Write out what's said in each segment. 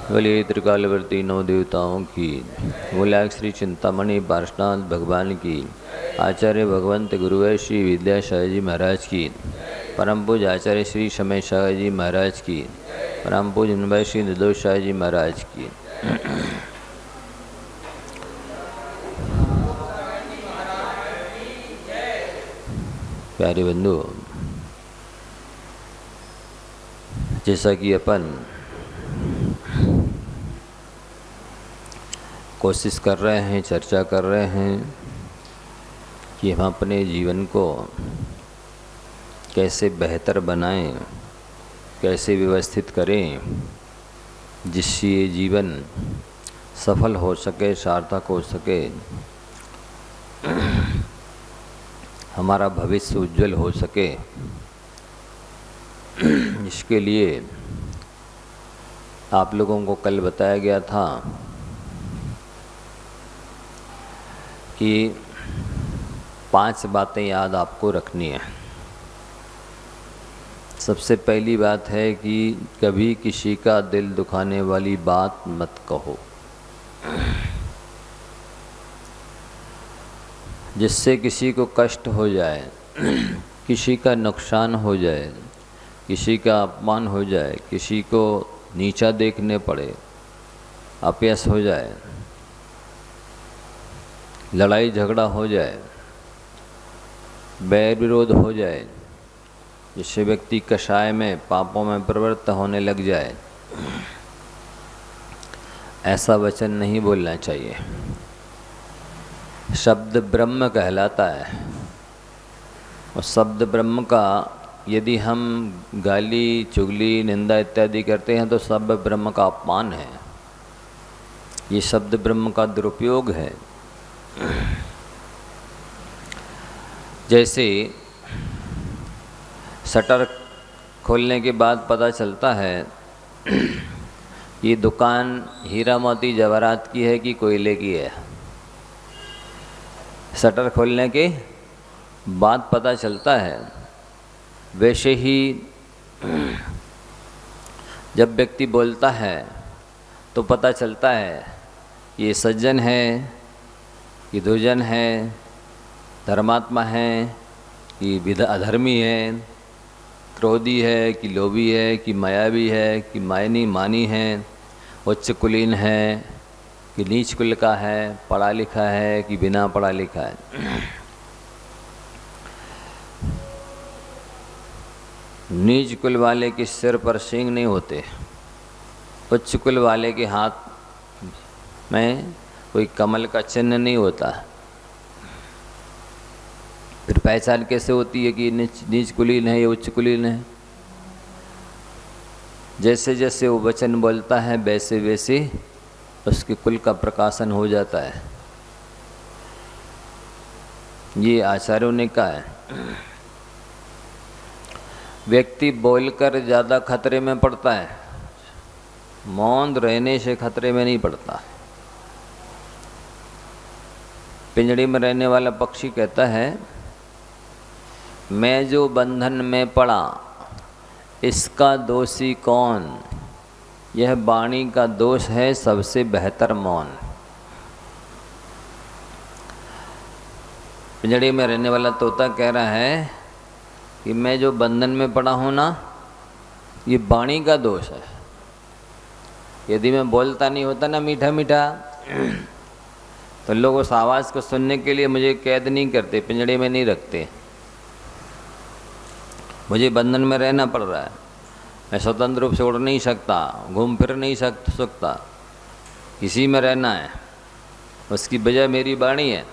बोलिए त्रिकालवर्ती नौ देवताओं की, बोला श्री चिंतामणि पार्श्वनाथ भगवान की, आचार्य भगवंत गुरुवर श्री विद्यासागर जी महाराज की, परम पूज्य आचार्य श्री समय शाह जी महाराज की, परम पूज्य निवास श्री निर्दोष शाह जी महाराज की। प्यारे बंधु, जैसा कि अपन कोशिश कर रहे हैं, चर्चा कर रहे हैं कि हम अपने जीवन को कैसे बेहतर बनाएं, कैसे व्यवस्थित करें जिससे ये जीवन सफल हो सके, सार्थक हो सके, हमारा भविष्य उज्जवल हो सके। इसके लिए आप लोगों को कल बताया गया था कि 5 बातें याद आपको रखनी है। सबसे पहली बात है कि कभी किसी का दिल दुखाने वाली बात मत कहो, जिससे किसी को कष्ट हो जाए, किसी का नुकसान हो जाए, किसी का अपमान हो जाए, किसी को नीचा देखने पड़े, अपयश हो जाए, लड़ाई झगड़ा हो जाए, बैर विरोध हो जाए, जिससे व्यक्ति कषाय में, पापों में प्रवृत्त होने लग जाए, ऐसा वचन नहीं बोलना चाहिए। शब्द ब्रह्म कहलाता है और शब्द ब्रह्म का यदि हम गाली, चुगली, निंदा इत्यादि करते हैं तो शब्द ब्रह्म का अपमान है। ये शब्द ब्रह्म का दुरुपयोग है। जैसे शटर खोलने के बाद पता चलता है ये दुकान हीरा मोती जवाहरात की है कि कोयले की है। शटर खोलने के बाद पता चलता है। वैसे ही जब व्यक्ति बोलता है तो पता चलता है ये सज्जन है, ये दुर्जन है, धर्मात्मा है कि अधर्मी है, क्रोधी है कि लोभी है कि मायावी है कि मायनी मानी है, उच्च कुलीन है कि नीच कुल का है, पढ़ा लिखा है कि बिना पढ़ा लिखा है। नीच कुल वाले के सिर पर सींग नहीं होते, उच्च कुल वाले के हाथ में कोई कमल का चिन्ह नहीं होता। फिर पहचान कैसे होती है कि नीच कुलीन है या उच्च कुलीन है? जैसे जैसे वो वचन बोलता है वैसे वैसे उसके कुल का प्रकाशन हो जाता है। ये आचार्यों ने कहा है। व्यक्ति बोलकर ज़्यादा खतरे में पड़ता है, मौन रहने से खतरे में नहीं पड़ता। पिंजड़ी में रहने वाला पक्षी कहता है, मैं जो बंधन में पड़ा इसका दोषी कौन? यह वाणी का दोष है, सबसे बेहतर मौन। पिंजड़े में रहने वाला तोता कह रहा है कि मैं जो बंधन में पड़ा हूँ ना, ये वाणी का दोष है। यदि मैं बोलता नहीं होता ना मीठा मीठा तो लोग उस आवाज़ को सुनने के लिए मुझे कैद नहीं करते, पिंजड़े में नहीं रखते। मुझे बंधन में रहना पड़ रहा है। मैं स्वतंत्र रूप से उड़ नहीं सकता, घूम फिर नहीं सकता, इसी में रहना है। उसकी वजह मेरी वाणी है।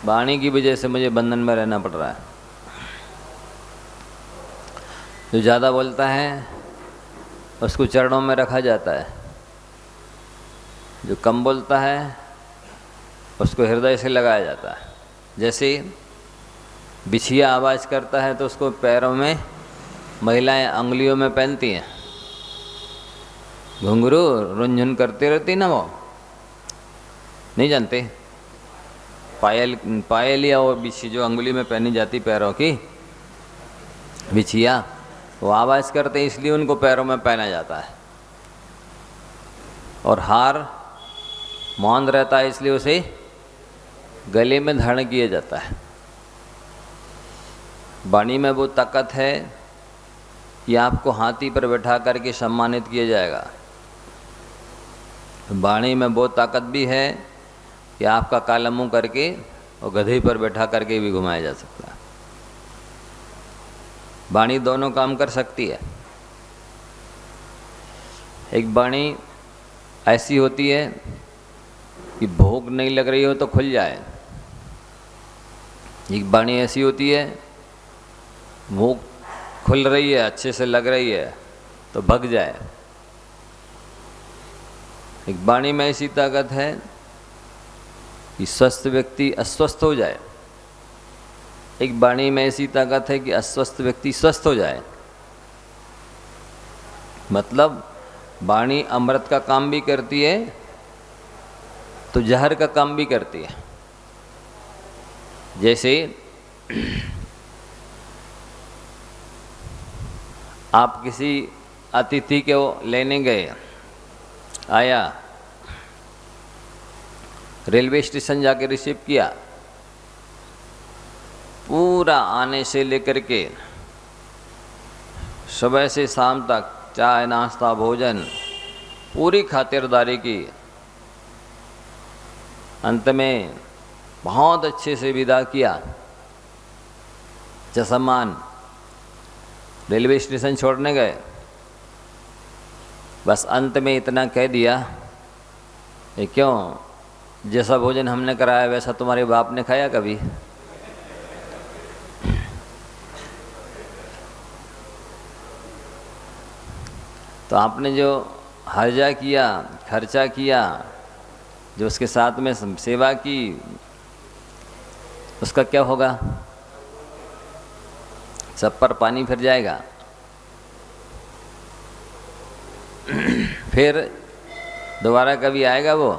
वाणी की वजह से मुझे बंधन में रहना पड़ रहा है। जो ज़्यादा बोलता है उसको चरणों में रखा जाता है, जो कम बोलता है उसको हृदय से लगाया जाता है। जैसे बिछिया आवाज़ करता है तो उसको पैरों में महिलाएं अंगुलियों में पहनती हैं। घुंघरू रुंझुन करती रहती ना, वो नहीं जानते? पायल या वो बिछी जो अंगुली में पहनी जाती पैरों की बिछिया, वो आवाज़ करते इसलिए उनको पैरों में पहना जाता है। और हार मौन रहता है, इसलिए उसे गले में धारण किया जाता है। वाणी में वो ताकत है कि आपको हाथी पर बैठा करके सम्मानित किया जाएगा। वाणी में वो ताकत भी है कि आपका काला मुंह करके और गधे पर बैठा करके भी घुमाया जा सकता है। वाणी दोनों काम कर सकती है। एक वाणी ऐसी होती है कि भूख नहीं लग रही हो तो खुल जाए। एक वाणी ऐसी होती है भूख खुल रही है, अच्छे से लग रही है तो भग जाए। एक वाणी में ऐसी ताकत है कि स्वस्थ व्यक्ति अस्वस्थ हो जाए। एक वाणी में ऐसी ताकत है कि अस्वस्थ व्यक्ति स्वस्थ हो जाए। मतलब वाणी अमृत का काम भी करती है तो जहर का काम भी करती है। जैसे आप किसी अतिथि को लेने गए, आया, रेलवे स्टेशन जाके रिसीव किया, पूरा आने से लेकर के सुबह से शाम तक चाय नाश्ता भोजन पूरी खातिरदारी की, अंत में बहुत अच्छे से विदा किया। जैसमान रेलवे स्टेशन छोड़ने गए, बस अंत में इतना कह दिया, ये क्यों, जैसा भोजन हमने कराया वैसा तुम्हारे बाप ने खाया कभी? तो आपने जो हर्जा किया, खर्चा किया, जो उसके साथ में सेवा की, उसका क्या होगा? सब पर पानी फिर जाएगा। फिर दोबारा कभी आएगा वो?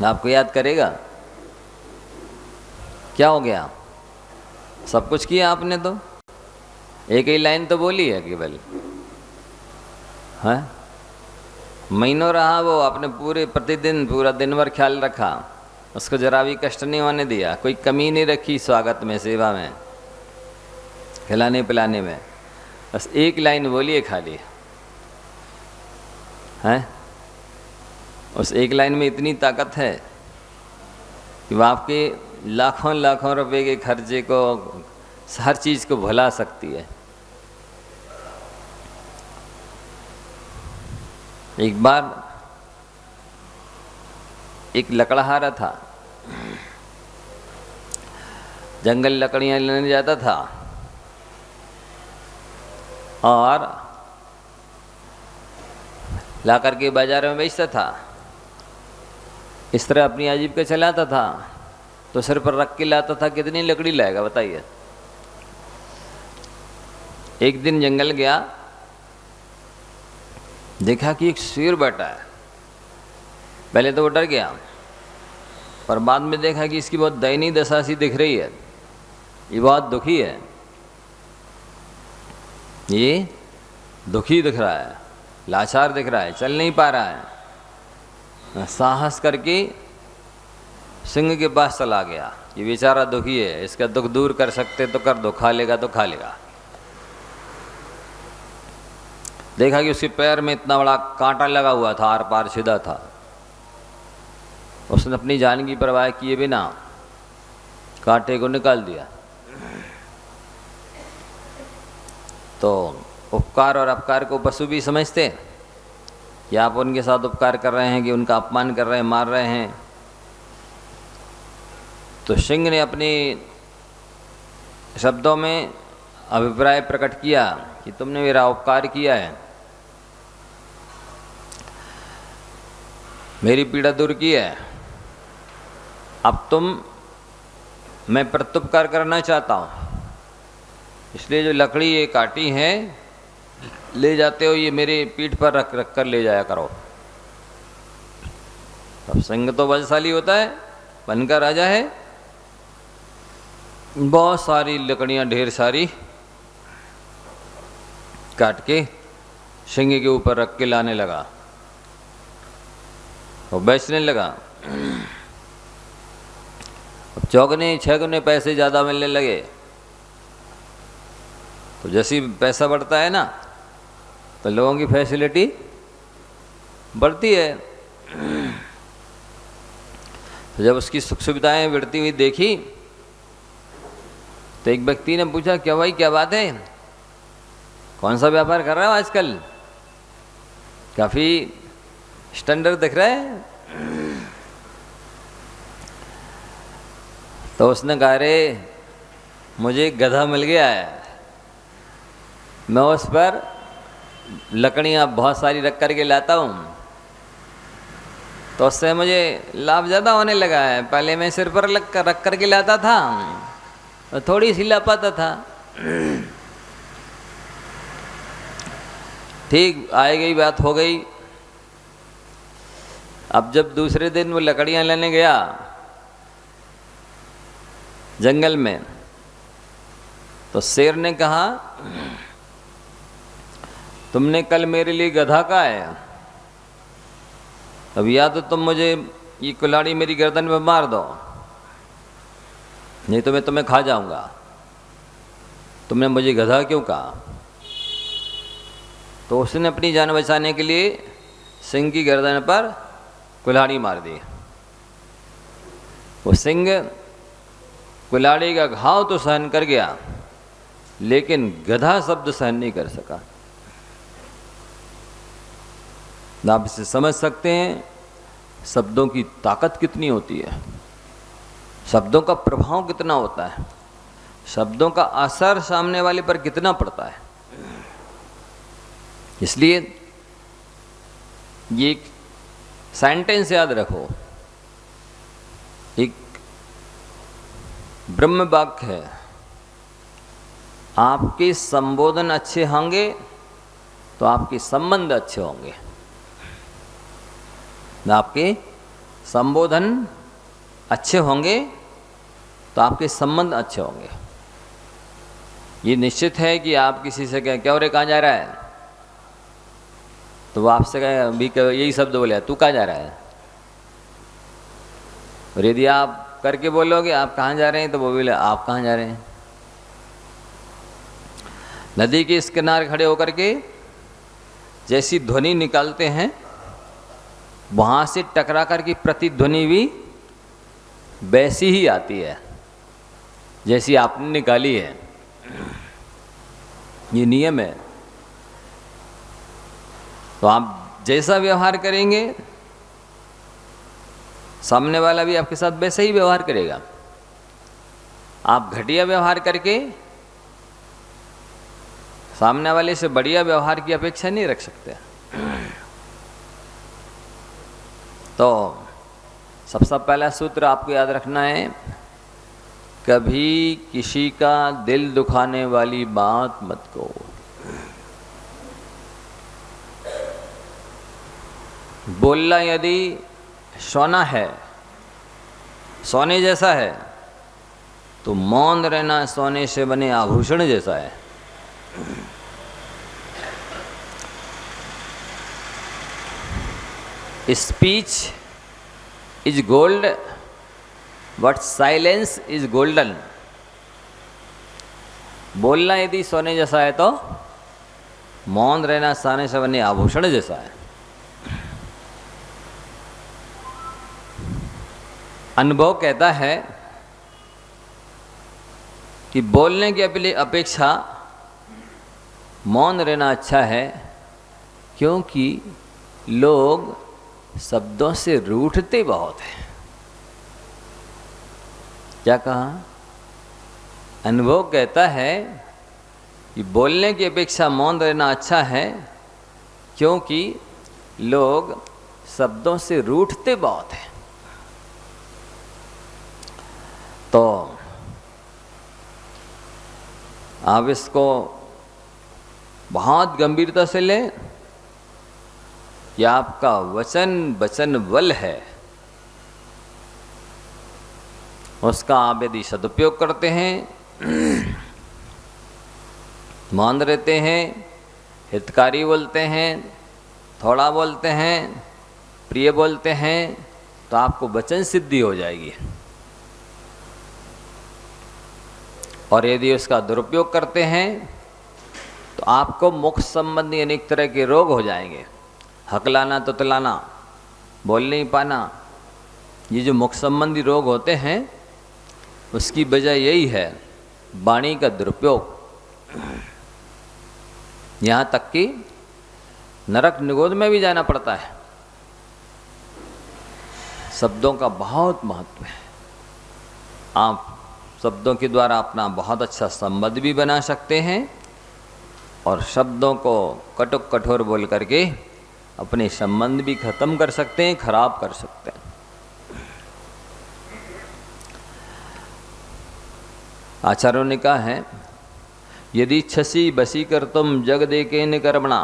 आपको याद करेगा? क्या हो गया? सब कुछ किया आपने तो, एक ही लाइन तो बोली है केवल, है? महीनों रहा वो, आपने पूरे प्रतिदिन पूरा दिन भर ख्याल रखा, उसको जरा भी कष्ट नहीं होने दिया, कोई कमी नहीं रखी स्वागत में, सेवा में, खिलाने पिलाने में। बस एक लाइन बोलिए खाली, है? उस एक लाइन में इतनी ताकत है कि वह आपके लाखों लाखों रुपए के खर्चे को, हर चीज़ को भुला सकती है। एक बार एक लकड़हारा था, जंगल लकड़ियाँ लेने जाता था और ला करके बाजार में बेचता था। इस तरह अपनी आजीविका चलाता था। तो सिर पर रख के लाता था, कितनी लकड़ी लाएगा बताइए? एक दिन जंगल गया, देखा कि एक शेर बैठा है। पहले तो वो डर गया, पर बाद में देखा कि इसकी बहुत दयनीय दशा सी दिख रही है, ये बहुत दुखी है, ये दुखी दिख रहा है, लाचार दिख रहा है, चल नहीं पा रहा है। साहस करके सिंह के पास चला गया, ये बेचारा दुखी है, इसका दुख दूर कर सकते तो कर दो, खा लेगा तो खा लेगा। देखा कि उसके पैर में इतना बड़ा कांटा लगा हुआ था, आर पार छिदा था। उसने अपनी जान की परवाह किए बिना कांटे को निकाल दिया। तो उपकार और अपकार को पशु भी समझते हैं कि आप उनके साथ उपकार कर रहे हैं कि उनका अपमान कर रहे हैं, मार रहे हैं। तो सिंह ने अपने शब्दों में अभिप्राय प्रकट किया कि तुमने मेरा उपकार किया है, मेरी पीड़ा दूर की है, अब मैं प्रत्युपकार करना चाहता हूँ, इसलिए जो लकड़ी ये काटी है ले जाते हो, ये मेरे पीठ पर रख रख कर ले जाया करो। अब सिंह तो बलशाली होता है, वन का राजा है, बहुत सारी लकड़ियाँ ढेर सारी काट के सिंह के ऊपर रख के लाने लगा और बेचने लगा। अब चौगुने छगुने पैसे ज़्यादा मिलने लगे। तो जैसे ही पैसा बढ़ता है ना, तो लोगों की फैसिलिटी बढ़ती है। तो जब उसकी सुख सुविधाएं बढ़ती हुई देखी, तो एक व्यक्ति ने पूछा, क्या भाई क्या बात है, कौन सा व्यापार कर रहे हो आजकल, काफ़ी स्टैंडर्ड दिख रहा है। तो उसने कहा, अरे मुझे एक गधा मिल गया है, मैं उस पर लकड़ियाँ बहुत सारी रख कर के लाता हूँ, तो उससे मुझे लाभ ज़्यादा होने लगा है। पहले मैं सिर पर रख कर के लाता था तो थोड़ी सी ला पाता था। ठीक आई गई बात हो गई। अब जब दूसरे दिन वो लकड़ियाँ लेने गया जंगल में, तो शेर ने कहा, तुमने कल मेरे लिए गधा कहा है, अब या तो तुम मुझे ये कुल्हाड़ी मेरी गर्दन में मार दो, नहीं तो मैं तुम्हें खा जाऊंगा। तुमने मुझे गधा क्यों कहा? तो उसने अपनी जान बचाने के लिए सिंह की गर्दन पर कुल्हाड़ी मार दी। वो सिंह कुल्हाड़ी का घाव तो सहन कर गया, लेकिन गधा शब्द सहन नहीं कर सका। आप इसे समझ सकते हैं शब्दों की ताकत कितनी होती है, शब्दों का प्रभाव कितना होता है, शब्दों का असर सामने वाले पर कितना पड़ता है। इसलिए ये एक सेंटेंस याद रखो, एक ब्रह्म वाक्य है, आपके संबोधन अच्छे होंगे तो आपके संबंध अच्छे होंगे। आपके संबोधन अच्छे होंगे तो आपके संबंध अच्छे होंगे। ये निश्चित है कि आप किसी से कहें, क्या हो रे कहाँ जा रहा है, तो वो आपसे कहें भी यही शब्द बोले, तू कहाँ जा रहा है। और यदि आप करके बोलोगे आप कहाँ जा रहे हैं, तो वो बोले आप कहाँ जा रहे हैं। नदी के इस किनारे खड़े होकर के जैसी ध्वनि निकालते हैं, वहाँ से टकरा कर की प्रतिध्वनि भी वैसी ही आती है जैसी आपने निकाली है। ये नियम है। तो आप जैसा व्यवहार करेंगे, सामने वाला भी आपके साथ वैसे ही व्यवहार करेगा। आप घटिया व्यवहार करके सामने वाले से बढ़िया व्यवहार की अपेक्षा नहीं रख सकते। तो सबसे पहला सूत्र आपको याद रखना है, कभी किसी का दिल दुखाने वाली बात मत कहो। बोलना यदि सोना है, सोने जैसा है, तो मौन रहना सोने से बने आभूषण जैसा है। Speech is gold but silence is golden. बोलना यदि सोने जैसा है तो मौन रहना सोने से बने आभूषण जैसा है। अनुभव कहता है कि बोलने की अपेक्षा मौन रहना अच्छा है, क्योंकि लोग शब्दों से रूठते बहुत हैं। क्या कहा? अनुभव कहता है कि बोलने की अपेक्षा मौन रहना अच्छा है, क्योंकि लोग शब्दों से रूठते बहुत हैं। तो आप इसको बहुत गंभीरता से लें कि आपका वचन बल है, उसका आप यदि सदुपयोग करते हैं, मौन रहते हैं, हितकारी बोलते हैं, थोड़ा बोलते हैं, प्रिय बोलते हैं, तो आपको वचन सिद्धि हो जाएगी। और यदि उसका दुरुपयोग करते हैं तो आपको मुख संबंधी अनेक तरह के रोग हो जाएंगे। हकलाना, तुतलाना, बोल नहीं पाना, ये जो मुख संबंधी रोग होते हैं उसकी वजह यही है वाणी का दुरुपयोग। यहाँ तक कि नरक निगोद में भी जाना पड़ता है। शब्दों का बहुत महत्व है। आप शब्दों के द्वारा अपना बहुत अच्छा संबंध भी बना सकते हैं और शब्दों को कटुक कठोर बोल करके अपने संबंध भी खत्म कर सकते हैं, खराब कर सकते हैं। आचार्यों ने कहा है, यदि इच्छसी बसी कर तुम जग देके न कर्मणा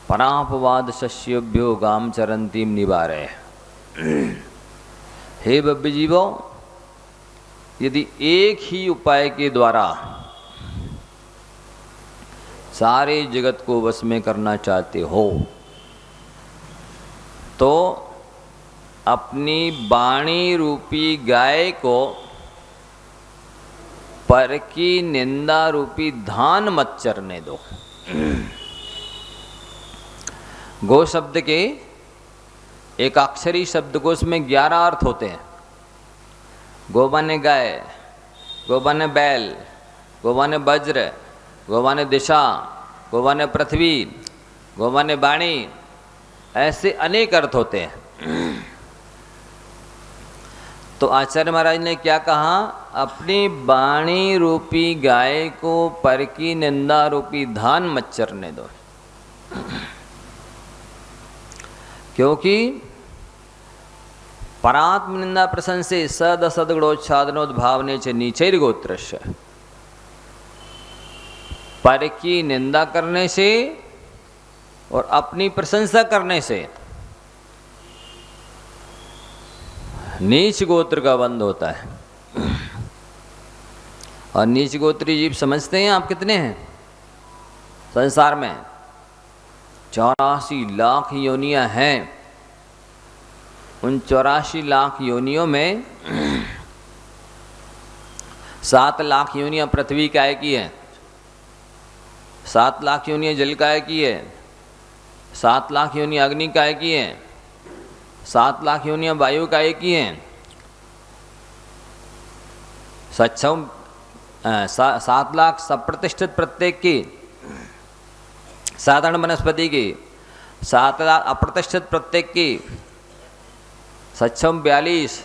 परापवाद शस्यभ्यो गाम चरंतीम निवारे। हे भव्य जीवो, यदि एक ही उपाय के द्वारा सारे जगत को वश में करना चाहते हो तो अपनी वाणी रूपी गाय को पर की निंदा रूपी धान मत चरने दो। गो शब्द के एक अक्षरी शब्दकोश में 11 अर्थ होते हैं। गो माने गाय, गो माने बैल, गो माने वज्र, गो माने दिशा, गो माने पृथ्वी, गो माने वाणी, ऐसे अनेक अर्थ होते हैं। तो आचार्य महाराज ने क्या कहा, अपनी वाणी रूपी गाय को पर की निंदा रूपी धान मत चरने दो। क्योंकि परात्म निंदा प्रशंसे सद सदगुणोच्छादनोद्भावने च नीचैर गोत्रस्य। पर की निंदा करने से और अपनी प्रशंसा करने से नीच गोत्र का बंध होता है। और नीच गोत्री जीव समझते हैं आप कितने हैं संसार में? 84 लाख योनियां हैं। उन 84 लाख योनियों में 7 लाख योनियां पृथ्वी काय की है, 7 लाख योनियां जल काय की है, 7 लाख योनियां अग्नि काय की है, 7 लाख योनियां वायु काय की हैं, 7 लाख सप्रतिष्ठित प्रत्येक की, साधारण वनस्पति की, 7 लाख अप्रतिष्ठित प्रत्येक की, 42,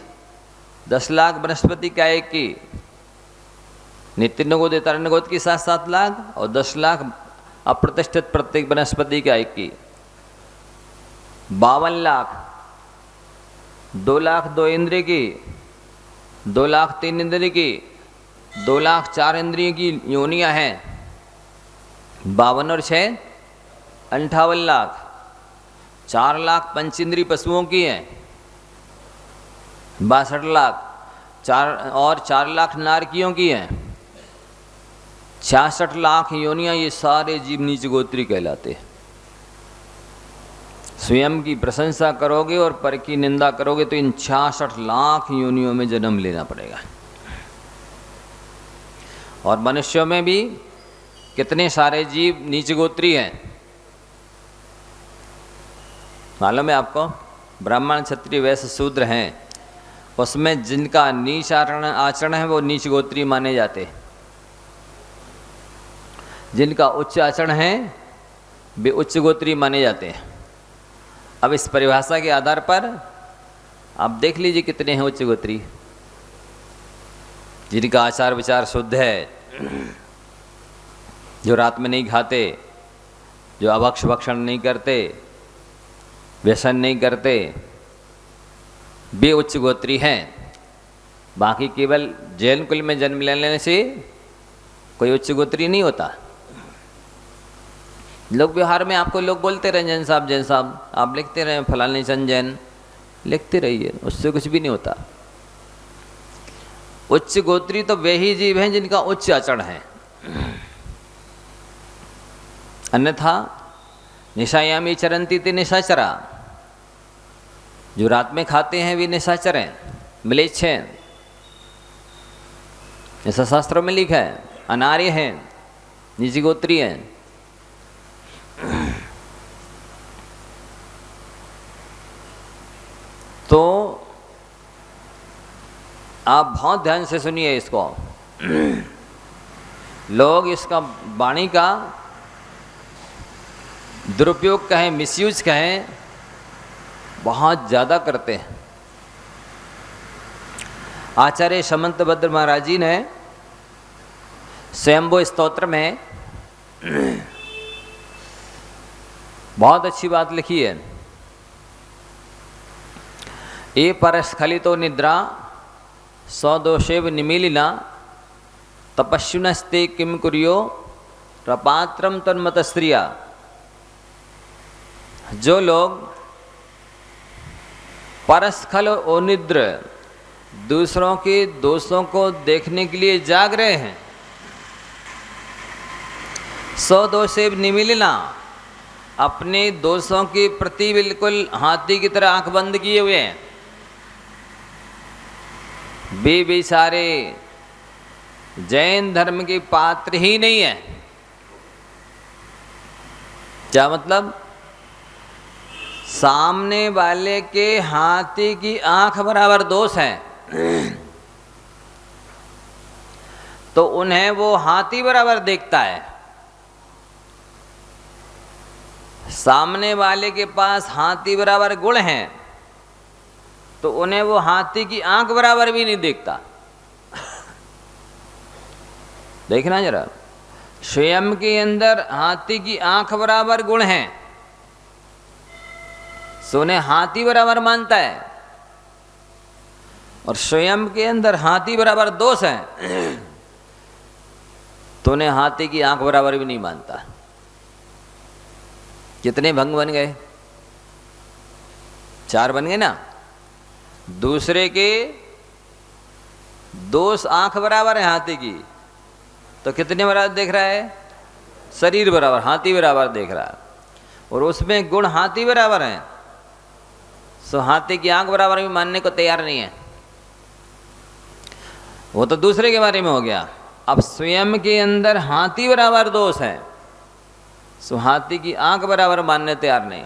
10 लाख वनस्पति का एक की, नित्य नगोद तरनगोद की 7-7 लाख और 10 लाख अप्रतिष्ठित प्रत्येक वनस्पति का एक की, 52 लाख, 2 लाख 2 इंद्रिय की, 2 लाख 3 इंद्रिय की, 2 लाख 4 इंद्रियों की योनियां हैं। 52 और 6 58 लाख, 4 लाख पंचेंद्रीय पशुओं की हैं, 62 लाख, 4 लाख नारकियों की हैं, 66 लाख योनियां। ये सारे जीव नीच गोत्री कहलाते हैं। स्वयं की प्रशंसा करोगे और पर की निंदा करोगे तो इन 66 लाख योनियों में जन्म लेना पड़ेगा। और मनुष्यों में भी कितने सारे जीव नीच गोत्री हैं मालूम है आपको? ब्राह्मण, क्षत्रिय, वैश्य, शूद्र हैं, उसमें जिनका नीच आचरण है वो नीच गोत्री माने जाते, जिनका उच्च आचरण है वे उच्च गोत्री माने जाते हैं। अब इस परिभाषा के आधार पर आप देख लीजिए कितने हैं उच्च गोत्री, जिनका आचार विचार शुद्ध है, जो रात में नहीं खाते, जो अभक्ष भक्षण नहीं करते, व्यसन नहीं करते, वे उच्च गोत्री हैं। बाकी केवल जैन कुल में जन्म लेने से कोई उच्च गोत्री नहीं होता। लोग व्यवहार में आपको लोग बोलते रहे जैन साहब, जैन साहब, आप लिखते रहे फलाने चंद जैन, लिखते रहिए, उससे कुछ भी नहीं होता। उच्च गोत्री तो वे ही जीव हैं जिनका उच्च आचरण है। अन्यथा निशायामी चरंती ते निशाचरा, जो रात में खाते हैं वे निशाचर हैं, म्लेच्छ हैं, ऐसा शास्त्रों में लिखा है। अनार्य हैं, निजगोत्री हैं। तो आप बहुत ध्यान से सुनिए इसको। लोग इसका वाणी का दुरुपयोग कहें, मिसयूज कहें, बहुत ज़्यादा करते हैं। आचार्य समंतभद्र महाराज जी ने स्वयंभू स्तोत्र में बहुत अच्छी बात लिखी है। ये परस्खलितो निद्रा सदोषेव निमीलिना तपस्विनस्ते किम कुर्यो प्रपात्रम तन्मत स्त्रिया। जो लोग परस्खल और निद्र, दूसरों के दोषों को देखने के लिए जाग रहे हैं, सदोषेव निमीलिना, अपने दोषों के प्रति बिल्कुल हाथी की तरह आंख बंद किए हुए हैं, वे बेचारे जैन धर्म के पात्र ही नहीं है। क्या मतलब? सामने वाले के हाथी की आंख बराबर दोष है तो उन्हें वो हाथी बराबर देखता है। सामने वाले के पास हाथी बराबर गुण हैं तो उन्हें वो हाथी की आंख बराबर भी नहीं देखता। देखना जरा, स्वयं के अंदर हाथी की आंख बराबर गुण हैं, सो उन्हें हाथी बराबर मानता है, और स्वयं के अंदर हाथी बराबर दोष है तो उन्हें हाथी की आंख बराबर भी नहीं मानता। कितने भंग बन गए? 4 बन गए ना। दूसरे के दोष आंख बराबर है हाथी की, तो कितने बराबर देख रहा है? शरीर बराबर, हाथी बराबर देख रहा है, और उसमें गुण हाथी बराबर हैं, सो हाथी की आंख बराबर भी मानने को तैयार नहीं है। वो तो दूसरे के बारे में हो गया। अब स्वयं के अंदर हाथी बराबर दोष है, सो हाथी की आंख बराबर मानने तैयार नहीं।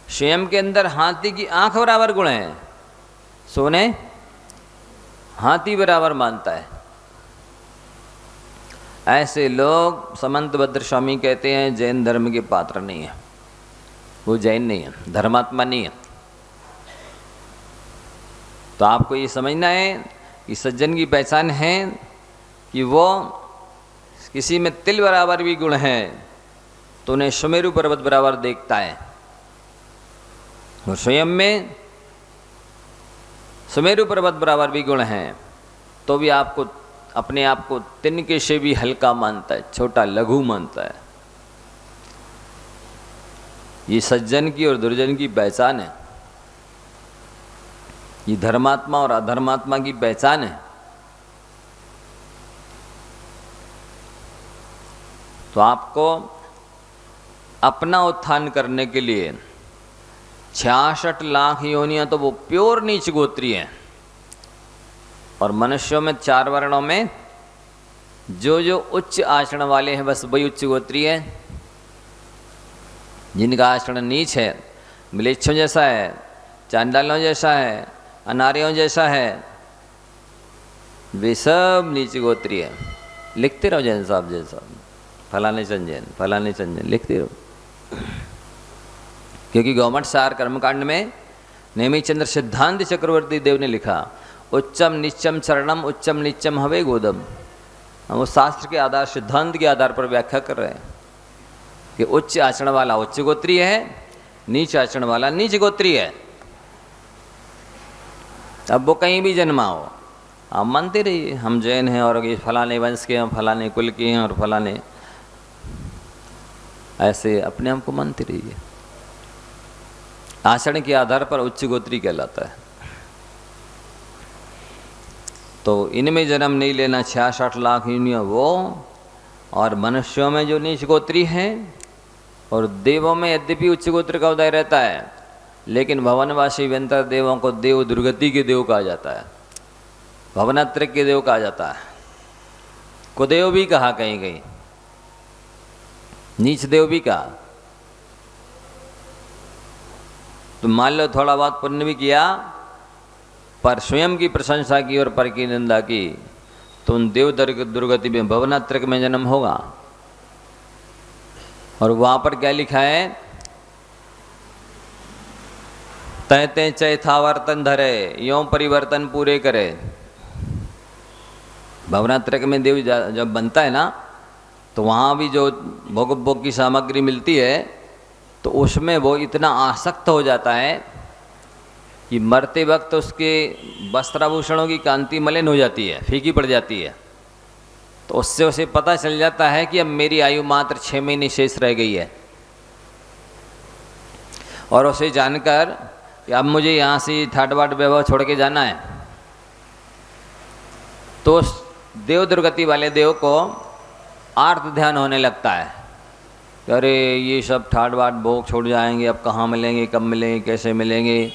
स्वयं के अंदर हाथी की आंख बराबर गुण है, सो उन्हें हाथी बराबर मानता है। ऐसे लोग समंतभद्र स्वामी कहते हैं जैन धर्म के पात्र नहीं है, वो जैन नहीं है, धर्मात्मा नहीं है। तो आपको ये समझना है कि सज्जन की पहचान है कि वो किसी में तिल बराबर भी गुण है तो उन्हें सुमेरु पर्वत बराबर देखता है, और स्वयं में सुमेरु पर्वत बराबर भी गुण हैं तो भी आपको अपने आप को तिनके से भी हल्का मानता है, छोटा लघु मानता है। ये सज्जन की और दुर्जन की पहचान है, ये धर्मात्मा और अधर्मात्मा की पहचान है। तो आपको अपना उत्थान करने के लिए 66 लाख योनियां तो वो प्योर नीच गोत्री हैं, और मनुष्यों में 4 वर्णों में जो उच्च आचरण वाले हैं बस वही उच्च गोत्री है। जिनका आचरण नीच है, म्लेच्छों जैसा है, चांडालों जैसा है, अनार्यों जैसा है, वे सब नीच गोत्री है। लिखते रहो जैन साहब जैसा, फलाने चंजन, फलाने चंजन, लिखते रहो। क्योंकि गौमठ सार कर्मकांड में नेमिचंद्र सिद्धांत चक्रवर्ती देव ने लिखा, उच्चम निच्चम चरणम उच्चम निच्चम हवे गोदम। हम उस शास्त्र के आधार, सिद्धांत के आधार पर व्याख्या कर रहे हैं कि उच्च आचरण वाला उच्च गोत्री है, नीच आचरण वाला नीच गोत्री है। अब वो कहीं भी जन्मा हो, आप मानते रहिए हम जैन हैं और ये फलाने वंश के हैं, फलाने कुल के हैं और फलाने, ऐसे अपने आप को मानते रहिए। आचरण के आधार पर उच्च गोत्री कहलाता है। तो इनमें जन्म नहीं लेना 66 लाख योनियां वो, और मनुष्यों में जो नीच गोत्री हैं और देवों में यद्यपि उच्च गोत्र का उदय रहता है, लेकिन भवनवासी व्यंतर देवों को देव दुर्गति के देव कहा जाता है, भवनात्रिक के देव कहा जाता है, कुदेव भी कहा, कहीं कहीं नीच देव भी कहा। तो मान लो थोड़ा बहुत पुण्य भी किया पर स्वयं की प्रशंसा की और पर की निंदा की, तो उन देव दुर्गति में भवनात्रिक में जन्म होगा। और वहां पर क्या लिखा है, तैते चैथावर्तन धरे यों परिवर्तन पूरे करे। भवनात्रिक में देव जब बनता है ना, तो वहाँ भी जो भोग की सामग्री मिलती है, तो उसमें वो इतना आसक्त हो जाता है कि मरते वक्त उसके वस्त्राभूषणों की कांति मलिन हो जाती है, फीकी पड़ जाती है। तो उससे उसे पता चल जाता है कि अब मेरी आयु मात्र 6 महीने शेष रह गई है। और उसे जानकर कि अब मुझे यहाँ से ठाट बाट वैभव छोड़ के जाना है, तो उस देव दुर्गति वाले देव को आर्त ध्यान होने लगता है कि अरे ये सब ठाट बाट भोग छोड़ जाएंगे, अब कहाँ मिलेंगे, कब मिलेंगे, कैसे मिलेंगे।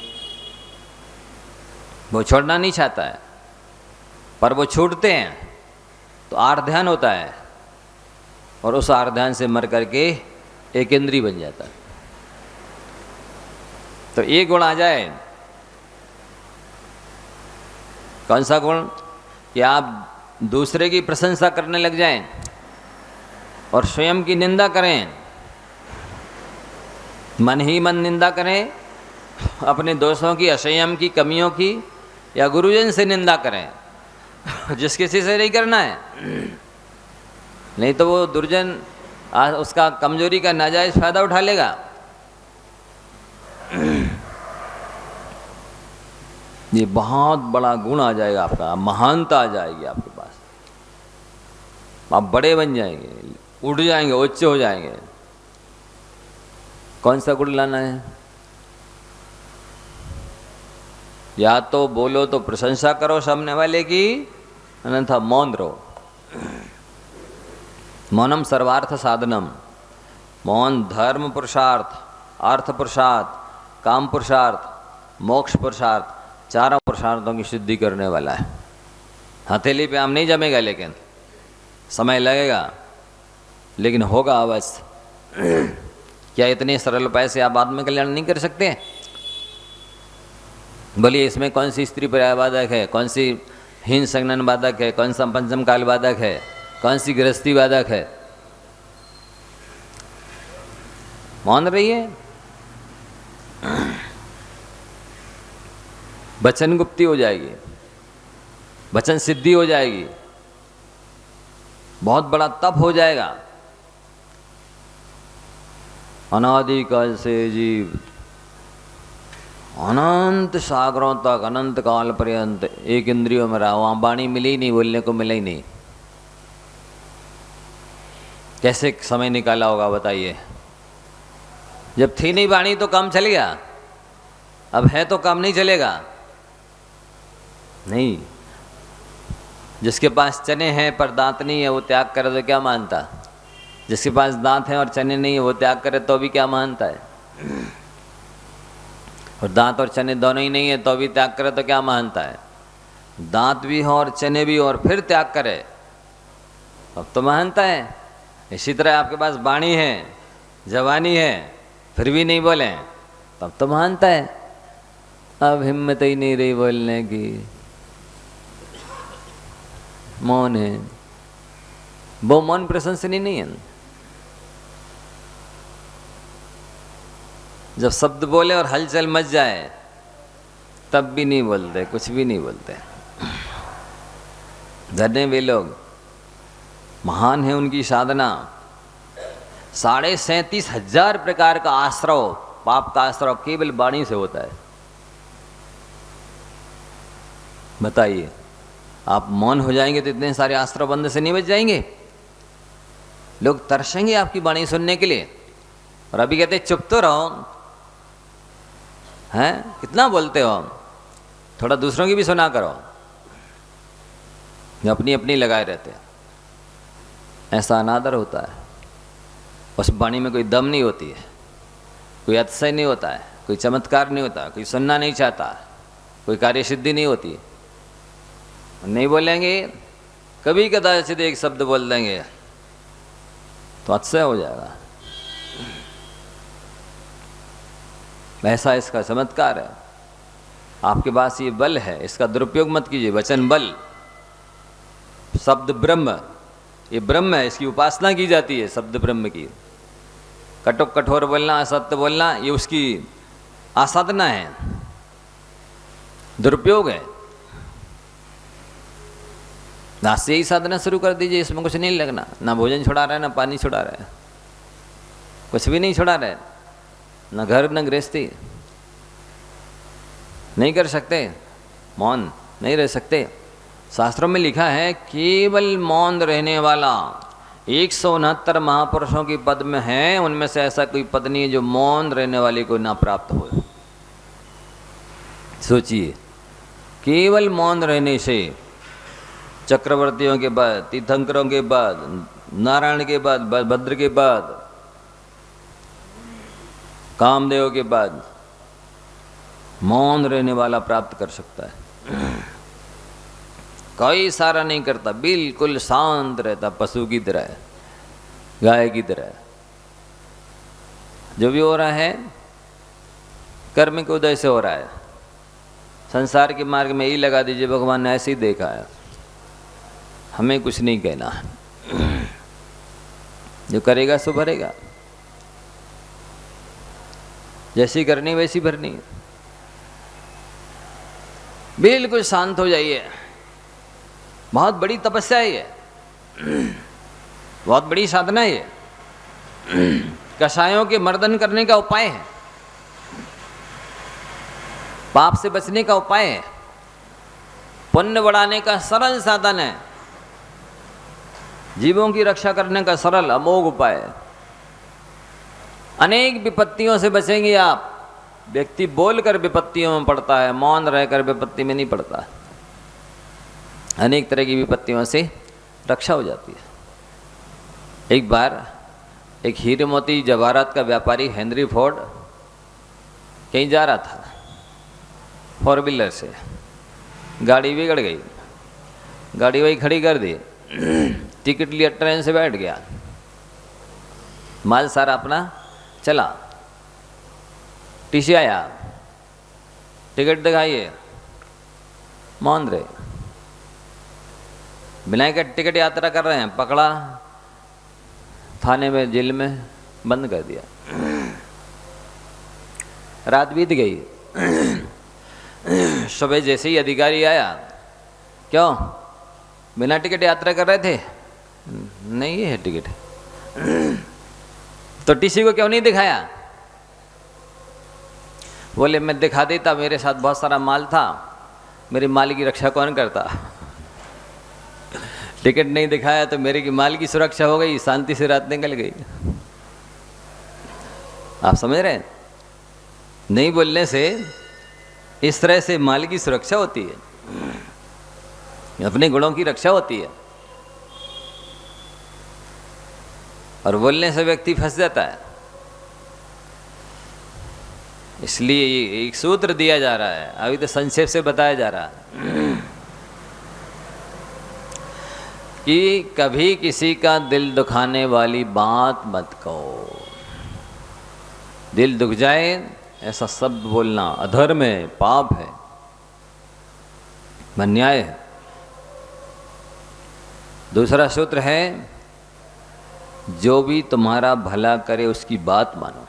वो छोड़ना नहीं चाहता है, पर वो छूटते हैं तो आर्त ध्यान होता है, और उस आर्त ध्यान से मर करके एक इंद्रिय बन जाता है। तो ये गुण आ जाए, कौन सा गुण, कि आप दूसरे की प्रशंसा करने लग जाएं और स्वयं की निंदा करें, मन ही मन निंदा करें, अपने दोषों की, असंयम की, कमियों की, या गुरुजन से निंदा करें, जिस किसी से नहीं करना है। नहीं तो वो दुर्जन उसका कमजोरी का नाजायज फायदा उठा लेगा। ये बहुत बड़ा गुण आ जाएगा आपका, महानता आ जाएगी आपके पास, आप बड़े बन जाएंगे, उठ जाएंगे, उच्च हो जाएंगे। कौन सा गुण लाना है, या तो बोलो तो प्रशंसा करो सामने वाले की, अन्यथा मौन रहो। मौनम सर्वार्थ साधनम, मौन धर्म पुरुषार्थ, अर्थ पुरुषार्थ, काम पुरुषार्थ, मोक्ष पुरुषार्थ, चारों पुरुषार्थों की सिद्धि करने वाला है। हथेली पे आम नहीं जमेगा, लेकिन समय लगेगा, लेकिन होगा अवश्य। क्या इतने सरल उपाय से आप आत्म कल्याण नहीं कर सकते? बोलिए, इसमें कौन सी स्त्री पर्याय बाधक है, कौन सी हीन संज्ञान बाधक है, कौन सा पंचम काल बाधक है, कौन सी गृहस्थी बाधक है? मौन रहिए, वचन गुप्ती हो जाएगी, वचन सिद्धि हो जाएगी, बहुत बड़ा तप हो जाएगा। अनादिकाल से जीव अनंत सागरों तक, अनंत काल पर्यंत एक इंद्रियों में रहा, वहां वाणी मिली ही नहीं, बोलने को मिला ही नहीं। कैसे समय निकाला होगा बताइए? जब थी नहीं वाणी तो काम चल गया, अब है तो काम नहीं चलेगा। नहीं, जिसके पास चने हैं पर दांत नहीं है वो त्याग करे तो क्या मानता? जिसके पास दांत हैं और चने नहीं है वो त्याग करे तो भी क्या मानता है? और दांत और चने दोनों ही नहीं है तो भी त्याग करे तो क्या मानता है? दांत भी हो और चने भी हो और फिर त्याग करे अब तो मानता है। इसी तरह आपके पास वाणी है, जवानी है, फिर भी नहीं बोले तब तो मानता है। अब हिम्मत ही नहीं रही बोलने की, मौन है। वो मौन प्रशंसनीय नहीं है। जब शब्द बोले और हलचल मच जाए तब भी नहीं बोलते, कुछ भी नहीं बोलते। धन्य वे लोग, महान है उनकी साधना। 37,500 प्रकार का आश्रव, पाप का आश्रव केवल वाणी से होता है। बताइए, आप मौन हो जाएंगे तो इतने सारे आश्रव बंद से नहीं बच जाएंगे? लोग तरसेंगे आपकी वाणी सुनने के लिए। और अभी कहते चुप तो रहो, हैं कितना बोलते हो, थोड़ा दूसरों की भी सुना करो। अपनी अपनी लगाए रहते हैं, ऐसा अनादर होता है। उस वाणी में कोई दम नहीं होती है, कोई अतिशय नहीं होता है, कोई चमत्कार नहीं होता, कोई सुनना नहीं चाहता, कोई कार्य सिद्धि नहीं होती। नहीं बोलेंगे, कभी कदाचित एक शब्द बोल देंगे तो अतिशय हो जाएगा। ऐसा इसका चमत्कार है। आपके पास ये बल है, इसका दुरुपयोग मत कीजिए। वचन बल, शब्द ब्रह्म, ये ब्रह्म है, इसकी उपासना की जाती है शब्द ब्रह्म की। कटुक कठोर बोलना, असत्य बोलना, ये उसकी आसाधना है, दुरुपयोग है। आज से ही साधना शुरू कर दीजिए, इसमें कुछ नहीं लगना। ना भोजन छुड़ा रहा है, ना पानी छुड़ा रहा है, कुछ भी नहीं छुड़ा रहा है, न घर न गृहस्थी। नहीं कर सकते, मौन नहीं रह सकते। शास्त्रों में लिखा है केवल मौन रहने वाला 169 महापुरुषों की पद में है, उनमें से ऐसा कोई पद नहीं है जो मौन रहने वाले को ना प्राप्त हो। सोचिए, केवल मौन रहने से चक्रवर्तियों के बाद, तीर्थंकरों के बाद, नारायण के बाद, भद्र के बाद, कामदेव के बाद मौन रहने वाला प्राप्त कर सकता है। कोई इशारा नहीं करता, बिल्कुल शांत रहता, पशु की तरह, गाय की तरह। जो भी हो रहा है कर्म के उदय से हो रहा है। संसार के मार्ग में यही लगा दीजिए, भगवान ने ऐसे ही देखा है, हमें कुछ नहीं कहना। जो करेगा सो भरेगा, जैसी करनी वैसी भरनी। बिल्कुल शांत हो जाइए। बहुत बड़ी तपस्या है ये, बहुत बड़ी साधना है ये। कषायों के मर्दन करने का उपाय है, पाप से बचने का उपाय है, पुण्य बढ़ाने का सरल साधन है, जीवों की रक्षा करने का सरल अमोघ उपाय है। अनेक विपत्तियों से बचेंगे आप। व्यक्ति बोलकर विपत्तियों में पड़ता है, मौन रहकर विपत्ति में नहीं पड़ता। अनेक तरह की विपत्तियों से रक्षा हो जाती है। एक बार एक हीरे मोती जवाहरात का व्यापारी हेनरी फोर्ड कहीं जा रहा था, 4 व्हीलर से। गाड़ी बिगड़ गई, गाड़ी वही खड़ी कर दी, टिकट लिया, ट्रेन से बैठ गया, माल सारा अपना चला। टीसी आया, टिकट दिखाइए, मौन रहे। बिना के टिकट यात्रा कर रहे हैं, पकड़ा, थाने में, जेल में बंद कर दिया। रात बीत गई, सुबह जैसे ही अधिकारी आया, क्यों बिना टिकट यात्रा कर रहे थे? नहीं, ये है टिकट। तो टीसी को क्यों नहीं दिखाया? बोले मैं दिखा देता, मेरे साथ बहुत सारा माल था, मेरे माल की रक्षा कौन करता। टिकट नहीं दिखाया तो मेरे की माल की सुरक्षा हो गई, शांति से रात निकल गई। आप समझ रहे हैं? नहीं बोलने से इस तरह से माल की सुरक्षा होती है, अपने गुणों की रक्षा होती है। और बोलने से व्यक्ति फंस जाता है। इसलिए एक सूत्र दिया जा रहा है, अभी तो संक्षेप से बताया जा रहा है कि कभी किसी का दिल दुखाने वाली बात मत कहो। दिल दुख जाए ऐसा शब्द बोलना अधर्म है, पाप है, अन्याय है। दूसरा सूत्र है, जो भी तुम्हारा भला करे उसकी बात मानो।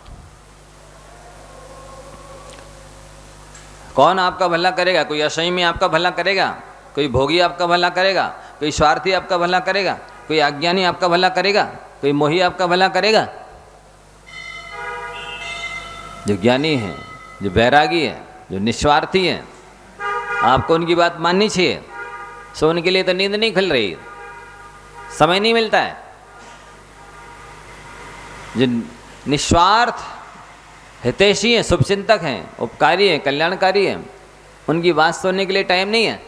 कौन आपका भला करेगा? कोई असंयमी आपका भला करेगा, कोई भोगी आपका भला करेगा, कोई स्वार्थी आपका भला करेगा, कोई अज्ञानी आपका भला करेगा, कोई मोही आपका भला करेगा? जो ज्ञानी है, जो बैरागी है, जो निस्वार्थी है, आपको उनकी बात माननी चाहिए। सोने के लिए तो नींद नहीं खुल रही, समय नहीं मिलता है। जो निस्वार्थ हितैषी हैं, शुभचिंतक हैं, उपकारी हैं, कल्याणकारी हैं, उनकी बात सुनने के लिए टाइम नहीं है।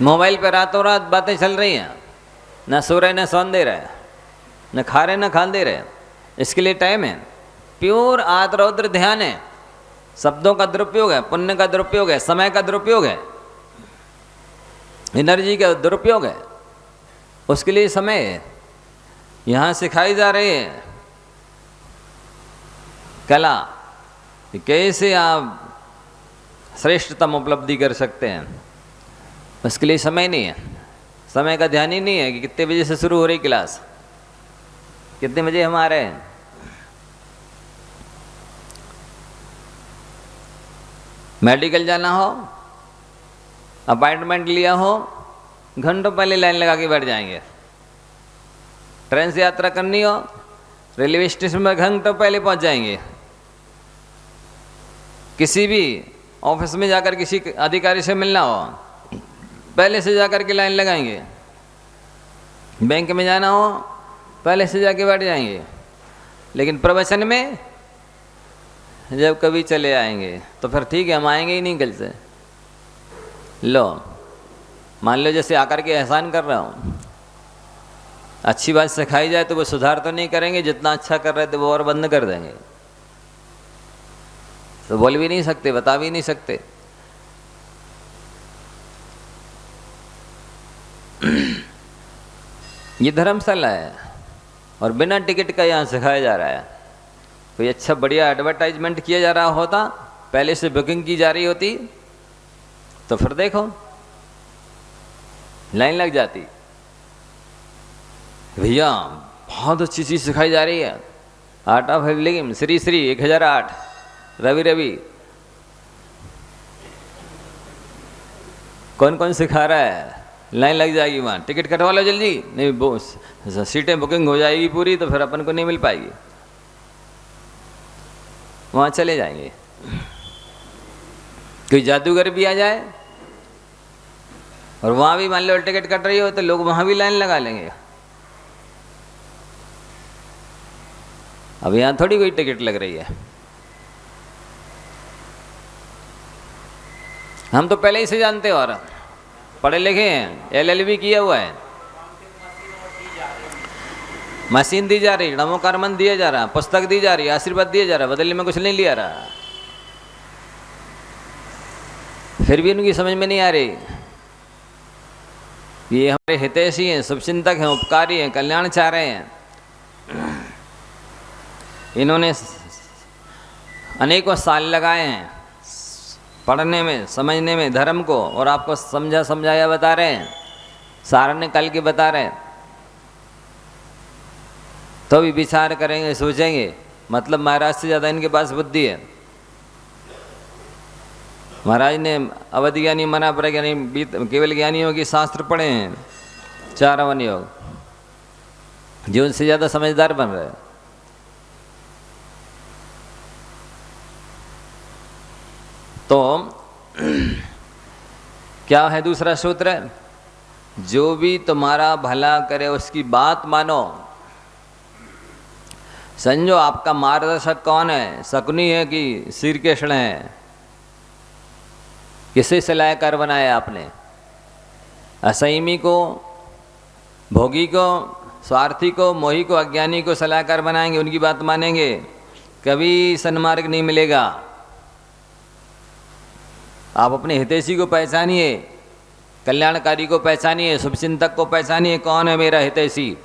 मोबाइल पर रातों रात बातें चल रही हैं, ना सो रहे ना सौन दे रहे, न खा रहे न खान दे रहे, इसके लिए टाइम है। प्योर आर्द्र ध्यान है, शब्दों का दुरुपयोग है, पुण्य का दुरुपयोग है, समय का दुरुपयोग है, एनर्जी का दुरुपयोग है, उसके लिए समय है। यहाँ सिखाई जा रही है कला कि कैसे आप श्रेष्ठतम उपलब्धि कर सकते हैं, उसके लिए समय नहीं है। समय का ध्यान ही नहीं है कि कितने बजे से शुरू हो रही क्लास, कितने बजे हम आ रहे हैं। मेडिकल जाना हो, अपॉइंटमेंट लिया हो, घंटों पहले लाइन लगा के बैठ जाएंगे। ट्रेन से यात्रा करनी हो, रेलवे स्टेशन में घंटों पहले पहुंच जाएंगे। किसी भी ऑफिस में जाकर किसी अधिकारी से मिलना हो, पहले से जाकर के लाइन लगाएंगे। बैंक में जाना हो, पहले से जाके बैठ जाएंगे। लेकिन प्रवचन में जब कभी चले आएंगे तो फिर ठीक है, हम आएंगे ही नहीं कल से। लो मान लो जैसे आकर के एहसान कर रहा हूँ, अच्छी बात सिखाई जाए तो वो सुधार तो नहीं करेंगे, जितना अच्छा कर रहे थे वो और बंद कर देंगे। तो बोल भी नहीं सकते, बता भी नहीं सकते। ये धर्मशाला है और बिना टिकट का यहाँ सिखाया जा रहा है। कोई अच्छा बढ़िया एडवर्टाइजमेंट किया जा रहा होता, पहले से बुकिंग की जा रही होती, तो फिर देखो लाइन लग जाती। भैया बहुत अच्छी चीज सिखाई जा रही है, Art of Living, Shri Shri 1008 Ravi Ravi. कौन कौन सिखा रहा है? लाइन लग जाएगी वहाँ, टिकट कटवा लो जल्दी, नहीं सीटें बुकिंग हो जाएगी पूरी, तो फिर अपन को नहीं मिल पाएगी। वहाँ चले जाएंगे। कोई जादूगर भी आ जाए और वहाँ भी मान लो टिकट कट रही हो तो लोग वहाँ भी लाइन लगा लेंगे। अब यहाँ थोड़ी कोई टिकट लग रही है। हम तो पहले ही से जानते हो, और पढ़े लिखे हैं, LLB किया हुआ है। मशीन दी जा रही, नमोकार मंत्र दिया जा रहा, पुस्तक दी जा रही, आशीर्वाद दिया जा रहा, बदले में कुछ नहीं लिया रहा। फिर भी उनकी समझ में नहीं आ रही। ये हमारे हितैषी हैं, शुभचिंतक हैं, उपकारी हैं, कल्याण चाह रहे हैं। इन्होंने अनेकों साल लगाए हैं पढ़ने में, समझने में धर्म को, और आपको समझाया बता रहे हैं, सारा निकाल के बता रहे हैं। तो भी विचार करेंगे, सोचेंगे, मतलब महाराज से ज़्यादा इनके पास बुद्धि है। महाराज ने अवधि ज्ञानी, मना पर ज्ञानी, केवल ज्ञानियों के शास्त्र पढ़े हैं, 4 अवन योग, जो उनसे ज़्यादा समझदार बन रहे हैं। तो क्या है दूसरा सूत्र? जो भी तुम्हारा भला करे उसकी बात मानो। समझो आपका मार्गदर्शक कौन है, शकुनी है कि श्री कृष्ण है? किसे सलाहकार बनाया आपने? असंयमी को, भोगी को, स्वार्थी को, मोही को, अज्ञानी को सलाहकार बनाएंगे, उनकी बात मानेंगे, कभी सन्मार्ग नहीं मिलेगा। आप अपने हितैषी को पहचानिए, कल्याणकारी को पहचानिए, शुभचिंतक को पहचानिए, कौन है मेरा हितैषी।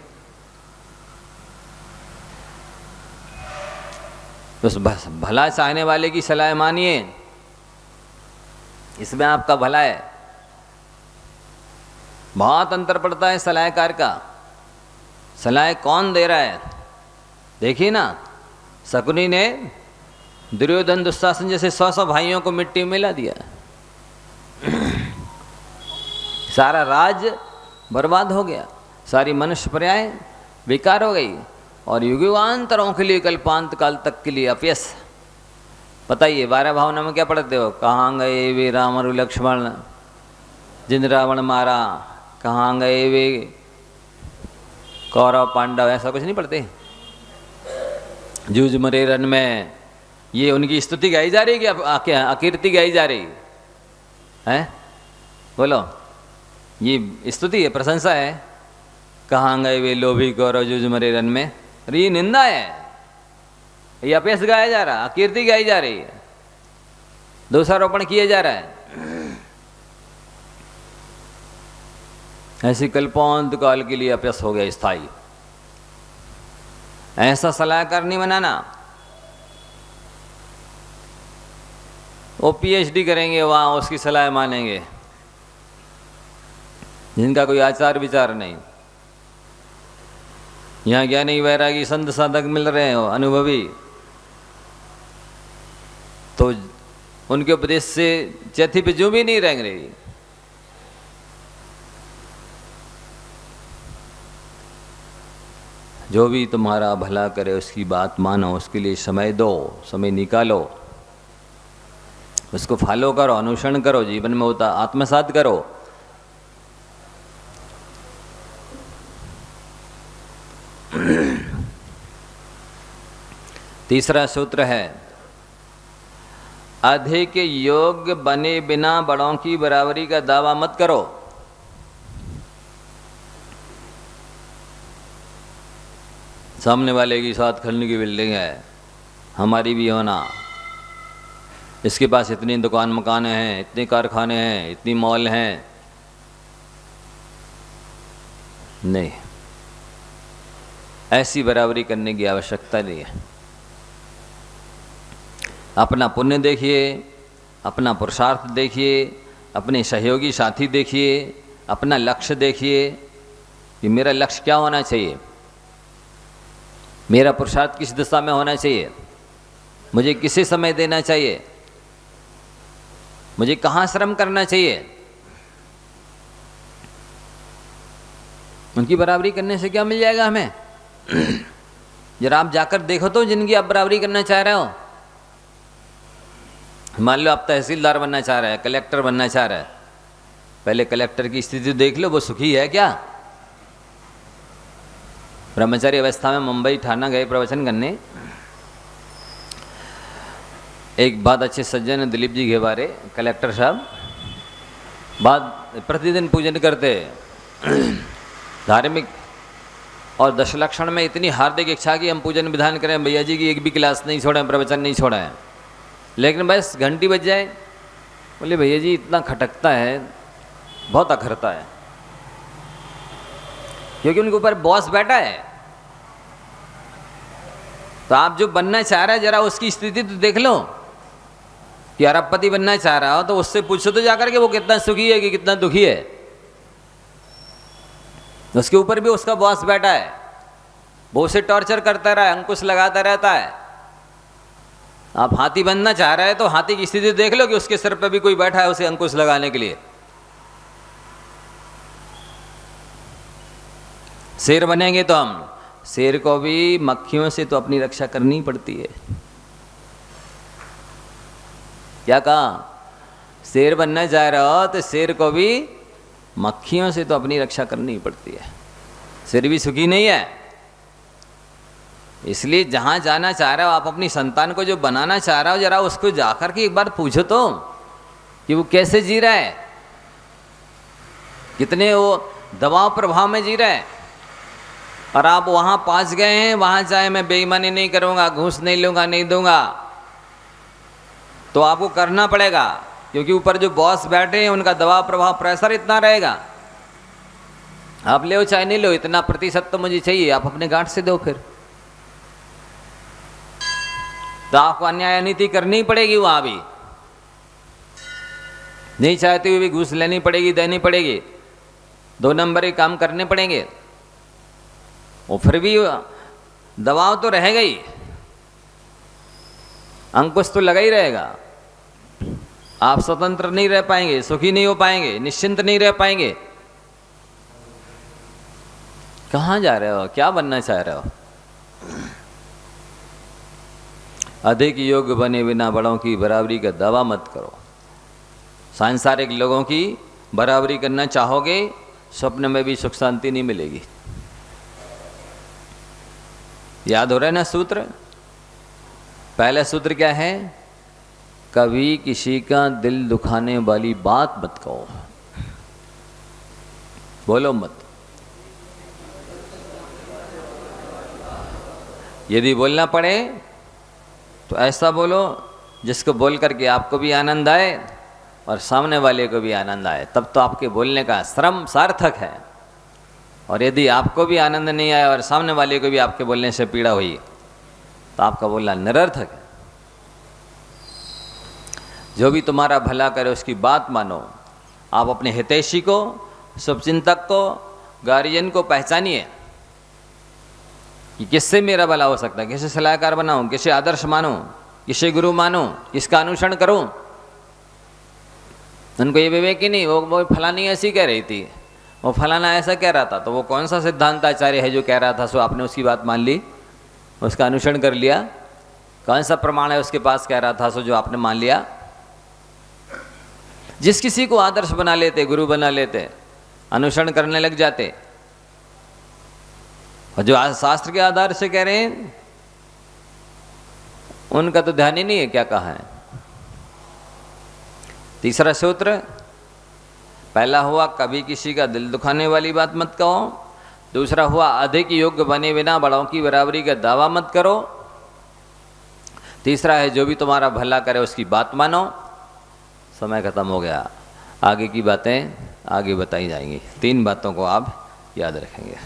उस भला चाहने वाले की सलाह मानिए, इसमें आपका भला है। बहुत अंतर पड़ता है सलाहकार का। सलाह कौन दे रहा है? देखिए ना, शकुनी ने दुर्योधन दुशासन जैसे 100 भाइयों को मिट्टी में मिला दिया, सारा राज बर्बाद हो गया, सारी मनुष्य पर्याय बेकार हो गई, और युगांतरों के लिए, कल्पांत काल तक के लिए अपयश। बताइए 12 भावना में क्या पढ़ते हो? कहाँ गए वे राम और लक्ष्मण जिन रावण मारा, कहाँ गए वे कौरव पांडव, ऐसा कुछ नहीं पढ़ते? जूझ मरे रन में ये उनकी स्तुति गाई जा रही है क्या अकीर्ति गाई जा रही है? बोलो, ये स्तुति है, प्रशंसा है? कहाँ गए वे लोभी को रजुज मरे रन में। अरे ये निंदा है, ये अपयश गाया जा रहा, कीर्ति गाई जा रही है, दोषारोपण किया जा रहा है। ऐसी कल्पांत काल के लिए अपयश हो गया स्थायी। ऐसा सलाहकार नहीं बनाना। वो पीएचडी करेंगे वहां, उसकी सलाह मानेंगे, जिनका कोई आचार विचार नहीं। यहाँ ज्ञानी वैरागी संत साधक मिल रहे हो अनुभवी, तो उनके उपदेश से चैथी पे जो भी नहीं रह रही। जो भी तुम्हारा भला करे उसकी बात मानो, उसके लिए समय दो, समय निकालो, उसको फॉलो करो, अनुसरण करो, जीवन में होता आत्मसात करो। तीसरा सूत्र है, अधिक योग्य बने बिना बड़ों की बराबरी का दावा मत करो। सामने वाले की 7 खंड की बिल्डिंग है, हमारी भी होना, इसके पास इतनी दुकान मकान हैं, इतने कारखाने हैं, इतनी मॉल हैं। नहीं, ऐसी बराबरी करने की आवश्यकता नहीं है। अपना पुण्य देखिए, अपना पुरुषार्थ देखिए, अपने सहयोगी साथी देखिए, अपना लक्ष्य देखिए कि मेरा लक्ष्य क्या होना चाहिए, मेरा पुरुषार्थ किस दिशा में होना चाहिए, मुझे किसे समय देना चाहिए, मुझे कहाँ श्रम करना चाहिए। उनकी बराबरी करने से क्या मिल जाएगा हमें? जरा आप जाकर देखो तो, जिनकी आप बराबरी करना चाह रहे हो। मान लो आप तहसीलदार बनना चाह रहे हैं, कलेक्टर बनना चाह रहे हैं, पहले कलेक्टर की स्थिति देख लो, वो सुखी है क्या? ब्रह्मचारी अवस्था में मुंबई ठाना गए प्रवचन करने, एक बात अच्छे सज्जन है दिलीप जी घेवारे कलेक्टर साहब, बात प्रतिदिन पूजन करते, धार्मिक और दशलक्षण में इतनी हार्दिक इच्छा कि हम पूजन विधान करें, भैया जी की एक भी क्लास नहीं छोड़ें, प्रवचन नहीं छोड़ें, लेकिन बस घंटी बज जाए, बोले भैया जी इतना खटकता है, बहुत अखरता है, क्योंकि उनके ऊपर बॉस बैठा है। तो आप जो बनना चाह रहे हैं, जरा उसकी स्थिति तो देख लो कि अरबपति बनना चाह रहा हो तो उससे पूछो तो जाकर के वो कितना सुखी है कि कितना दुखी है। उसके ऊपर भी उसका बॉस बैठा है, वो उसे टॉर्चर करता रहा है, अंकुश लगाता रहता है। आप हाथी बनना चाह रहे हैं तो हाथी की स्थिति देख लो कि उसके सिर पर भी कोई बैठा है उसे अंकुश लगाने के लिए। शेर बनेंगे तो हम, शेर को भी मक्खियों से तो अपनी रक्षा करनी पड़ती है। क्या कहा? शेर बनना चाह रहे हो तो शेर को भी मक्खियों से तो अपनी रक्षा करनी पड़ती है। शेर भी सुखी नहीं है। इसलिए जहां जाना चाह रहे हो आप, अपनी संतान को जो बनाना चाह रहे हो, जरा उसको जाकर के एक बार पूछो तो कि वो कैसे जी रहा है, कितने वो दबाव प्रभाव में जी रहा है। और आप वहां पास गए हैं, वहां चाहे मैं बेईमानी नहीं करूंगा, घूस नहीं लूंगा, नहीं दूंगा, तो आपको करना पड़ेगा, क्योंकि ऊपर जो बॉस बैठे हैं उनका दबाव प्रभाव प्रेशर इतना रहेगा। आप ले चाहे नहीं लो, इतना प्रतिशत तो मुझे चाहिए, आप अपने गांठ से दो। फिर तो आपको अन्याय नीति करनी पड़ेगी, वहां भी नहीं चाहते हुए भी घूस लेनी पड़ेगी, देनी पड़ेगी, 2 नंबर के काम करने पड़ेंगे। और फिर भी दबाव तो रहेगा ही, अंकुश तो लगा ही रहेगा। आप स्वतंत्र नहीं रह पाएंगे, सुखी नहीं हो पाएंगे, निश्चिंत नहीं रह पाएंगे। कहाँ जा रहे हो? क्या बनना चाह रहे हो? अधिक योग्य बने बिना बड़ों की बराबरी का दावा मत करो। सांसारिक लोगों की बराबरी करना चाहोगे, स्वप्न में भी सुख शांति नहीं मिलेगी। याद हो रहा है ना सूत्र? पहला सूत्र क्या है? कभी किसी का दिल दुखाने वाली बात मत कहो। बोलो मत। यदि बोलना पड़े तो ऐसा बोलो जिसको बोल करके आपको भी आनंद आए और सामने वाले को भी आनंद आए, तब तो आपके बोलने का श्रम सार्थक है। और यदि आपको भी आनंद नहीं आया और सामने वाले को भी आपके बोलने से पीड़ा हुई तो आपका बोलना निरर्थक है। जो भी तुम्हारा भला करे उसकी बात मानो। आप अपने हितैषी को, शुभचिंतक को, गार्जियन को पहचानिए कि किससे मेरा भला हो सकता है, किसे सलाहकार बनाऊं, किसे आदर्श मानूं, किसे गुरु मानूं, किसका अनुसरण करूं। उनको ये विवेक ही नहीं, वो फलानी ऐसी कह रही थी, वो फलाना ऐसा कह रहा था, तो वो कौन सा सिद्धांताचार्य है जो कह रहा था सो आपने उसकी बात मान ली, उसका अनुसरण कर लिया। कौन सा प्रमाण है उसके पास कह रहा था सो जो आपने मान लिया। जिस किसी को आदर्श बना लेते, गुरु बना लेते, अनुसरण करने लग जाते, और जो आज शास्त्र के आधार से कह रहे हैं उनका तो ध्यान ही नहीं है क्या कहा है। तीसरा सूत्र, पहला हुआ कभी किसी का दिल दुखाने वाली बात मत कहो। दूसरा हुआ अधिक योग्य बने बिना बड़ों की बराबरी का दावा मत करो। तीसरा है जो भी तुम्हारा भला करे उसकी बात मानो। समय खत्म हो गया, आगे की बातें आगे बताई जाएंगी। 3 बातों को आप याद रखेंगे।